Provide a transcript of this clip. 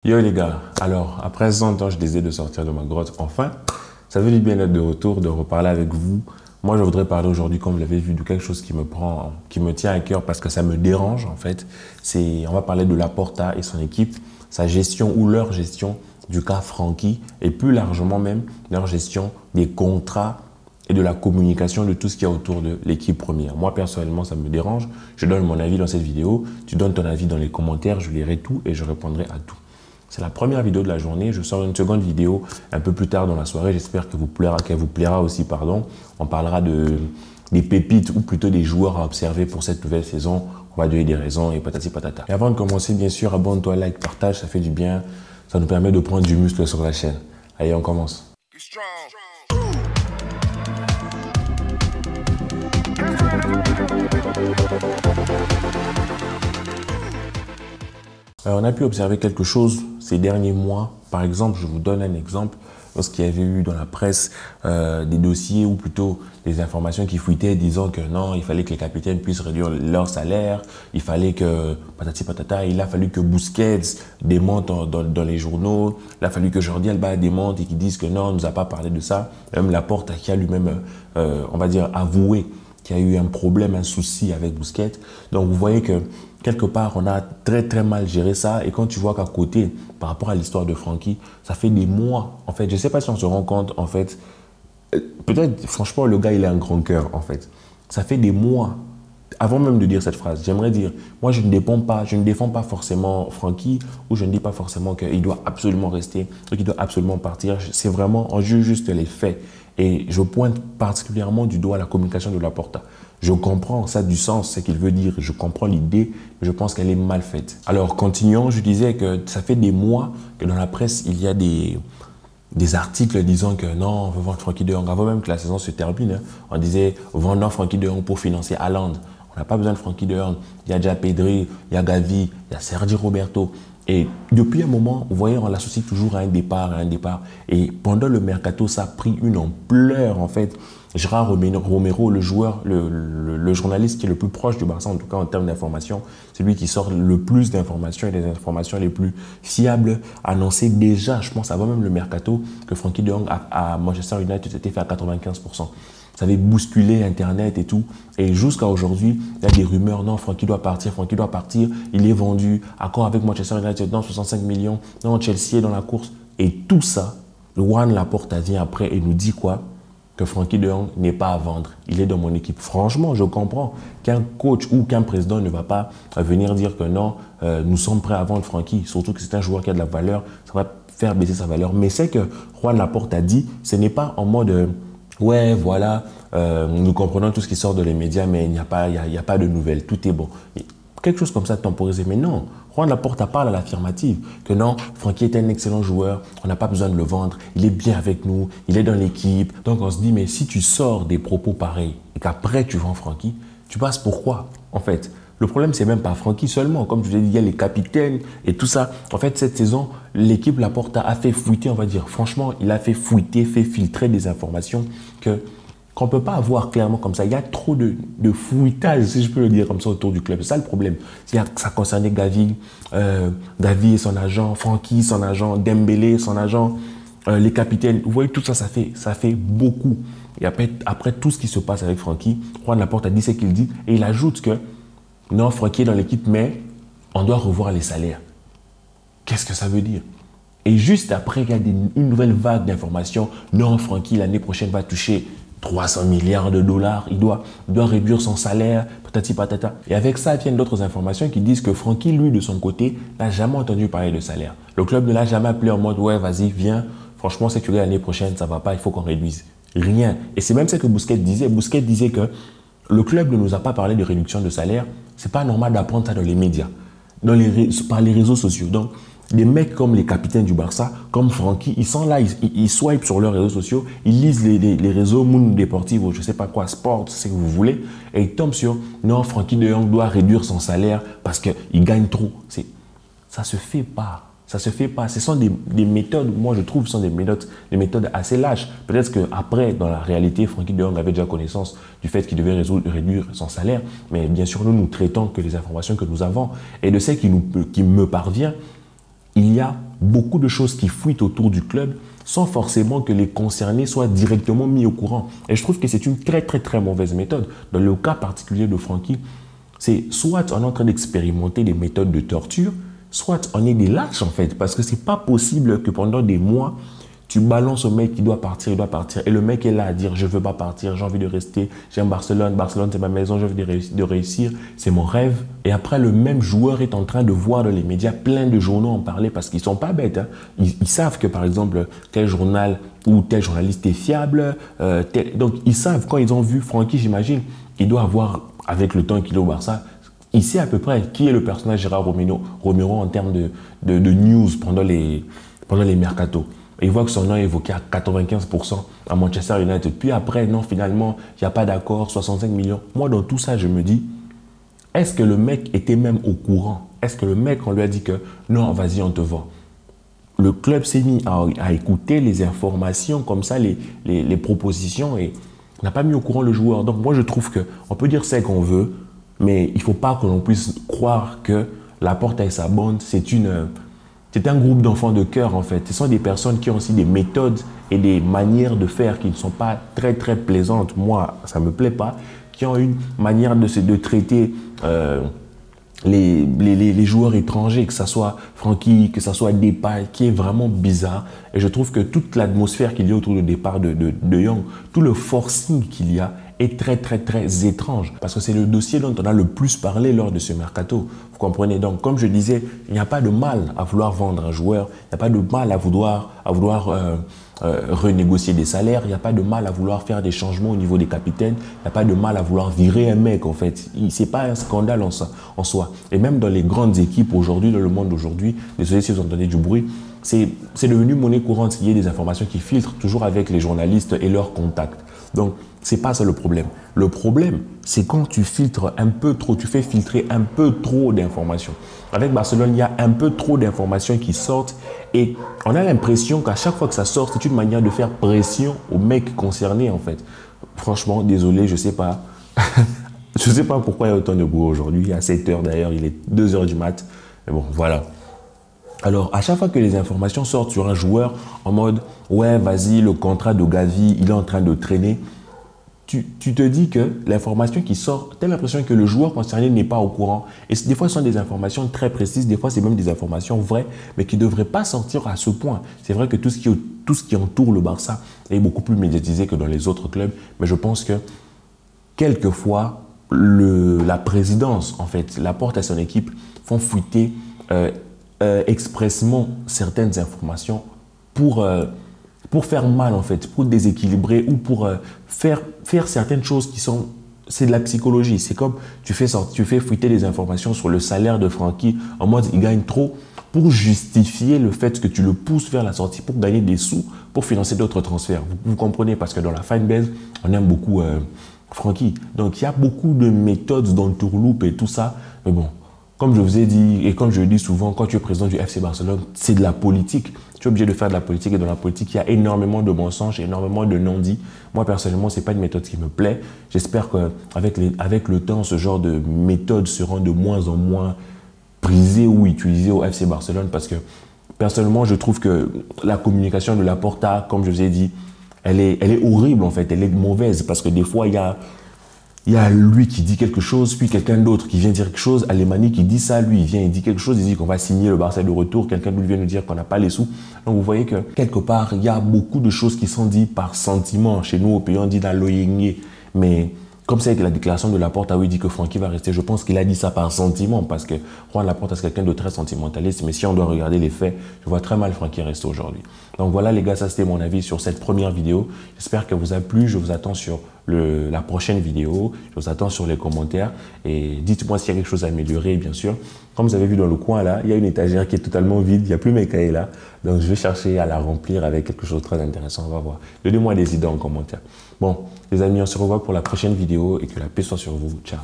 Yo les gars, alors après 100 ans, je décide de sortir de ma grotte. Enfin, ça veut du bien d'être de retour, de reparler avec vous. Moi, je voudrais parler aujourd'hui, comme vous l'avez vu, de quelque chose qui me tient à cœur parce que ça me dérange en fait. On va parler de Laporta et son équipe, sa gestion ou leur gestion du cas Franky et plus largement même leur gestion des contrats et de la communication de tout ce qu'il y a autour de l'équipe première. Moi, personnellement, ça me dérange. Je donne mon avis dans cette vidéo. Tu donnes ton avis dans les commentaires. Je lirai tout et je répondrai à tout. C'est la première vidéo de la journée. Je sors une seconde vidéo un peu plus tard dans la soirée. J'espère qu'elle vous plaira aussi. Pardon. On parlera des pépites ou plutôt des joueurs à observer pour cette nouvelle saison. On va donner des raisons et patati patata. Et avant de commencer, bien sûr, abonne-toi, like, partage, ça fait du bien. Ça nous permet de prendre du muscle sur la chaîne. Allez, on commence. On a pu observer quelque chose ces derniers mois. Par exemple, je vous donne un exemple. Lorsqu'il y avait eu dans la presse des dossiers ou plutôt des informations qui fuitaient disant que non, il fallait que les capitaines puissent réduire leur salaire, il fallait que patati patata, il a fallu que Busquets démente dans les journaux, il a fallu que Jordi Alba démente et qu'ils disent que non, on ne nous a pas parlé de ça. Même Laporta qui a lui-même, on va dire, avoué qu'il y a eu un problème, un souci avec Busquets. Donc vous voyez que quelque part, on a très mal géré ça. Et quand tu vois qu'à côté, par rapport à l'histoire de Franky, ça fait des mois, en fait, je ne sais pas si on se rend compte, en fait, peut-être, franchement, le gars, il a un grand cœur, en fait. Ça fait des mois, avant même de dire cette phrase, j'aimerais dire, moi, je ne défends pas forcément Franky, ou je ne dis pas forcément qu'il doit absolument rester, ou qu'il doit absolument partir. C'est vraiment, on juge juste les faits. Et je pointe particulièrement du doigt la communication de Laporta. Je comprends, ça a du sens, ce qu'il veut dire. Je comprends l'idée, mais je pense qu'elle est mal faite. Alors, continuons, je disais que ça fait des mois que dans la presse, il y a des articles disant que non, on veut vendre Franky de Jong. Avant même que la saison se termine, hein, on disait vendons Franky de Jong pour financer Haaland. On n'a pas besoin de Franky de Jong. Il y a déjà Pedri, il y a Gavi, il y a Sergi Roberto. Et depuis un moment, vous voyez, on l'associe toujours à un départ, Et pendant le mercato, ça a pris une ampleur, en fait. Gérard Romero, le joueur, le journaliste qui est le plus proche du Barça, en tout cas en termes d'informations, c'est lui qui sort le plus d'informations et des informations les plus fiables, annonçait déjà, je pense avant même le mercato, que Franky de Jong à Manchester United s'était fait à 95%. Ça avait bousculé Internet et tout. Et jusqu'à aujourd'hui, il y a des rumeurs. Non, Franky doit partir, Il est vendu. Accord avec Manchester United, non, 65 millions. Non, Chelsea est dans la course. Et tout ça, Juan Laporta vient après et nous dit quoi? Que Franky de Jong n'est pas à vendre. Il est dans mon équipe. Franchement, je comprends qu'un coach ou qu'un président ne va pas venir dire que non, nous sommes prêts à vendre Franky. Surtout que c'est un joueur qui a de la valeur. Ça va faire baisser sa valeur. Mais c'est que Juan Laporta a dit, ce n'est pas en mode... ouais, voilà, nous comprenons tout ce qui sort de les médias, mais il n'y a pas de nouvelles, tout est bon. Et quelque chose comme ça temporisé, mais non. Juan Laporta parle à l'affirmative, que non, Franky est un excellent joueur, on n'a pas besoin de le vendre, il est bien avec nous, il est dans l'équipe. Donc on se dit, mais si tu sors des propos pareils et qu'après tu vends Franky, tu passes pour quoi en fait? Le problème, c'est même pas Franky seulement. Comme je vous ai dit, il y a les capitaines et tout ça. En fait, cette saison, l'équipe Laporta a fait fuiter, on va dire. Franchement, il a fait fuiter, fait filtrer des informations qu'on ne peut pas avoir clairement comme ça. Il y a trop de fuitage, si je peux le dire comme ça, autour du club. C'est ça le problème. Ça concernait Gavi, Gavi et son agent, Franky, son agent, Dembélé, son agent, les capitaines. Vous voyez, tout ça, ça fait beaucoup. Et après tout ce qui se passe avec Franky, Juan Laporta dit ce qu'il dit et il ajoute que non, Franky est dans l'équipe, mais on doit revoir les salaires. Qu'est-ce que ça veut dire? Et juste après, il y a une nouvelle vague d'informations. Non, Franky, l'année prochaine, va toucher 300 milliards de dollars. Il doit réduire son salaire, patati patata. Et avec ça, viennent d'autres informations qui disent que Franky, lui, de son côté, n'a jamais entendu parler de salaire. Le club ne l'a jamais appelé en mode « ouais, vas-y, viens. Franchement, c'est que l'année prochaine, ça ne va pas, il faut qu'on réduise. » Rien. Et c'est même ce que Busquets disait. Busquets disait que le club ne nous a pas parlé de réduction de salaire. C'est pas normal d'apprendre ça dans les médias, par les réseaux sociaux. Donc, des mecs comme les capitaines du Barça, comme Franky, ils sont là, ils swipent sur leurs réseaux sociaux, ils lisent les réseaux Mundo Deportivo, je ne sais pas quoi, Sport, c'est ce que vous voulez, et ils tombent sur non, Franky de Jong doit réduire son salaire parce qu'il gagne trop. Ça se fait pas. Ça se fait pas. Ce sont des méthodes, moi je trouve, ce sont des méthodes assez lâches. Peut-être qu'après, dans la réalité, Franky de Jong avait déjà connaissance du fait qu'il devait réduire son salaire. Mais bien sûr, nous traitons que les informations que nous avons. Et de ce qui me parvient, il y a beaucoup de choses qui fuitent autour du club sans forcément que les concernés soient directement mis au courant. Et je trouve que c'est une très, très, très mauvaise méthode. Dans le cas particulier de Francky, c'est soit on est en train d'expérimenter des méthodes de torture, soit on est des lâches en fait. Parce que c'est pas possible que pendant des mois, tu balances au mec qui doit partir, il doit partir. Et le mec est là à dire, je veux pas partir, j'ai envie de rester, j'aime Barcelone, Barcelone c'est ma maison, j'ai envie de réussir, c'est mon rêve. Et après, le même joueur est en train de voir dans les médias plein de journaux en parler parce qu'ils sont pas bêtes. Hein. Ils savent que par exemple, tel journal ou tel journaliste est fiable. Donc, ils savent, quand ils ont vu Francky, j'imagine, il doit avoir, avec le temps qu'il est au Barça, il sait à peu près qui est le personnage Gérard Romero en termes de news pendant les mercatos. Et il voit que son nom est évoqué à 95% à Manchester United. Puis après, non, finalement, il n'y a pas d'accord, 65 millions. Moi, dans tout ça, je me dis, est-ce que le mec était même au courant? Est-ce que le mec, on lui a dit que non, vas-y, on te vend? Le club s'est mis à écouter les informations, comme ça, les propositions, et n'a pas mis au courant le joueur. Donc moi, je trouve qu'on peut dire ce qu'on veut, mais il ne faut pas que l'on puisse croire que Laporte et sa bande, c'est un groupe d'enfants de cœur en fait. Ce sont des personnes qui ont aussi des méthodes et des manières de faire qui ne sont pas très très plaisantes. Moi, ça ne me plaît pas. Qui ont une manière de traiter les joueurs étrangers, que ce soit Francky, que ce soit Depay, qui est vraiment bizarre. Et je trouve que toute l'atmosphère qu'il y a autour du départ de Jong, tout le forcing qu'il y a est très très très étrange. Parce que c'est le dossier dont on a le plus parlé lors de ce mercato. Vous comprenez? Donc, comme je disais, il n'y a pas de mal à vouloir vendre un joueur. Il n'y a pas de mal à vouloir renégocier des salaires. Il n'y a pas de mal à vouloir faire des changements au niveau des capitaines. Il n'y a pas de mal à vouloir virer un mec, en fait. Ce n'est pas un scandale en soi. Et même dans les grandes équipes aujourd'hui, dans le monde d'aujourd'hui, désolé si vous entendez du bruit, c'est devenu monnaie courante qu'il y ait des informations qui filtrent toujours avec les journalistes et leurs contacts. Donc, c'est pas ça le problème. Le problème, c'est quand tu filtres un peu trop, tu fais filtrer un peu trop d'informations. Avec Barcelone, il y a un peu trop d'informations qui sortent et on a l'impression qu'à chaque fois que ça sort, c'est une manière de faire pression aux mecs concernés en fait. Franchement, désolé, je sais pas. Je sais pas pourquoi il y a autant de bruit aujourd'hui. À 7 h d'ailleurs, il est 2 h du mat. Mais bon, voilà. Alors, à chaque fois que les informations sortent sur un joueur en mode « Ouais, vas-y, le contrat de Gavi, il est en train de traîner », tu te dis que l'information qui sort, tu as l'impression que le joueur concerné n'est pas au courant. Et des fois, ce sont des informations très précises, des fois, c'est même des informations vraies, mais qui ne devraient pas sortir à ce point. C'est vrai que tout ce qui entoure le Barça est beaucoup plus médiatisé que dans les autres clubs, mais je pense que quelquefois, la présidence, en fait, Laporte et son équipe font fuiter expressément certaines informations pour faire mal en fait, pour déséquilibrer ou pour faire certaines choses qui sont... C'est de la psychologie. C'est comme tu fais fuiter des informations sur le salaire de Francky en mode il gagne trop pour justifier le fait que tu le pousses vers la sortie pour gagner des sous, pour financer d'autres transferts. Vous comprenez parce que dans la fanbase, on aime beaucoup Francky. Donc il y a beaucoup de méthodes d'entourloupe et tout ça. Mais bon, comme je vous ai dit et comme je le dis souvent, quand tu es président du FC Barcelone, c'est de la politique. Tu es obligé de faire de la politique et dans la politique, il y a énormément de mensonges, énormément de non-dits. Moi, personnellement, ce n'est pas une méthode qui me plaît. J'espère qu'avec le temps, ce genre de méthodes seront de moins en moins prisées ou utilisées au FC Barcelone parce que personnellement, je trouve que la communication de Laporta, comme je vous ai dit, elle est horrible en fait, elle est mauvaise parce que des fois, il y a lui qui dit quelque chose, puis quelqu'un d'autre qui vient dire quelque chose. Alemani qui dit ça, lui, il vient, il dit quelque chose, il dit qu'on va signer le Barça de retour. Quelqu'un d'autre vient nous dire qu'on n'a pas les sous. Donc, vous voyez que quelque part, il y a beaucoup de choses qui sont dites par sentiment. Chez nous, au pays, on dit dans l'oyengé. Mais comme c'est avec la déclaration de Laporte, où il dit que Francky va rester, je pense qu'il a dit ça par sentiment parce que Juan Laporte est quelqu'un de très sentimentaliste. Mais si on doit regarder les faits, je vois très mal Francky rester aujourd'hui. Donc voilà les gars, ça c'était mon avis sur cette première vidéo. J'espère que vous a plu. Je vous attends sur la prochaine vidéo. Je vous attends sur les commentaires et dites-moi s'il y a quelque chose à améliorer, bien sûr. Comme vous avez vu dans le coin là, il y a une étagère qui est totalement vide. Il n'y a plus mes cahiers là. Donc je vais chercher à la remplir avec quelque chose de très intéressant. On va voir. Donnez-moi des idées en commentaire. Bon, les amis, on se revoit pour la prochaine vidéo et que la paix soit sur vous. Ciao.